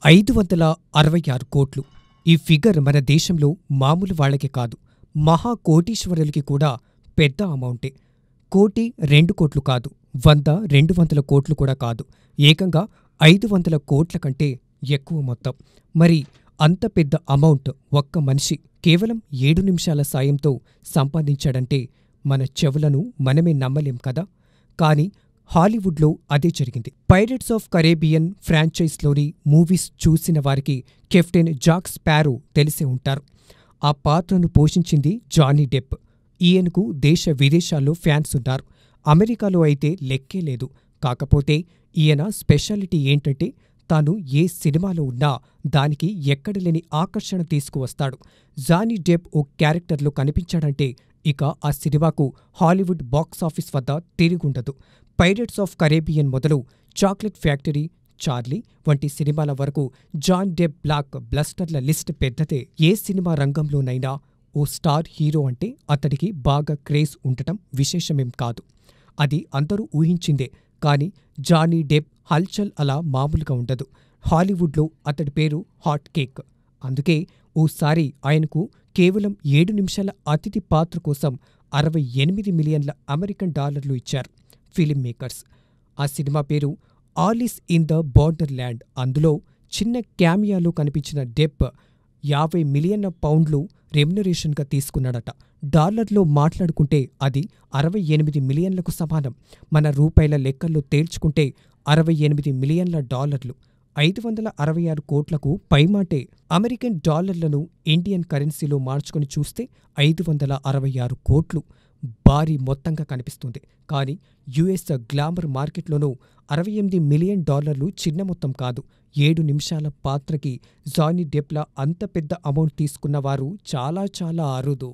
566 కోట్లు. ఈ ఫిగర్ మన దేశంలో మామూలు వాళ్లకే కాదు, మహా కోటీశ్వరులకి కూడా పెద్ద అమౌంటే. కోటి 2 కోట్లు కాదు, 100, 200 కోట్లు కూడా కాదు, ఏకంగా 500 కోట్ల కంటే ఎక్కువ మొత్తం. మరి అంత పెద్ద అమౌంట్ ఒక్క మనిషి కేవలం 7 నిమిషాల సాయంతో సంపాదించాడంటే మన చెవులను మనమే నమ్మలేం కదా. కానీ హాలీవుడ్లో అదే జరిగింది. పైరేట్స్ ఆఫ్ కరేబియన్ ఫ్రాంచైజ్లోని మూవీస్ చూసిన వారికి కెప్టెన్ జాక్ స్పారో తెలిసే ఉంటారు. ఆ పాత్రను పోషించింది జానీ డెప్. ఈయనకు దేశ విదేశాల్లో ఫ్యాన్స్ ఉన్నారు. అమెరికాలో అయితే లెక్కే లేదు. కాకపోతే ఈయన స్పెషాలిటీ ఏంటంటే తాను ఏ సినిమాలో ఉన్నా దానికి ఎక్కడలేని ఆకర్షణ తీసుకువస్తాడు. జానీ డెప్ ఓ క్యారెక్టర్లో కనిపించాడంటే ఇక ఆ సినిమాకు హాలీవుడ్ బాక్సాఫీస్ వద్ద తిరుగుండదు. పైరేట్స్ ఆఫ్ కరేబియన్ మొదలు చాక్లెట్ ఫ్యాక్టరీ, చార్లీ వంటి సినిమాల వరకు జాన్ డెప్ బ్లాక్ బ్లస్టర్ల లిస్ట్ పెద్దదే. ఏ సినిమా రంగంలోనైనా ఓ స్టార్ హీరో అంటే అతడికి బాగా క్రేజ్ ఉండటం విశేషమేం కాదు. అది అందరూ ఊహించిందే. కానీ జానీ డెప్ హల్చల్ అలా మామూలుగా ఉండదు. హాలీవుడ్లో అతడి పేరు హాట్ కేక్. అందుకే ఓసారి ఆయనకు కేవలం 7 నిమిషాల అతిథి పాత్ర కోసం 68 మిలియన్ల అమెరికన్ డాలర్లు ఇచ్చారు ఫిలిం మేకర్స్. ఆ సినిమా పేరు Alice in the Borderland. అందులో చిన్న క్యామియాలో కనిపించిన డెప్ 50 మిలియన్ల పౌండ్లు రెమ్యునరేషన్గా తీసుకున్నాడట. డాలర్లో మాట్లాడుకుంటే అది 68 మిలియన్లకు సమానం. మన రూపాయల లెక్కల్లో తేల్చుకుంటే 68 మిలియన్ల డాలర్లు, 566 కోట్లకు పైమాటే. అమెరికన్ డాలర్లను ఇండియన్ కరెన్సీలో మార్చుకొని చూస్తే 566 కోట్లు భారీ మొత్తంగా కనిపిస్తుంది. కానీ యుఎస్ గ్లామర్ మార్కెట్లోనూ 68 మిలియన్ డాలర్లు చిన్న మొత్తం కాదు. 7 నిమిషాల పాత్రకి జానీ డెప్లా అంత పెద్ద అమౌంట్ తీసుకున్నవారు చాలా చాలా అరుదు.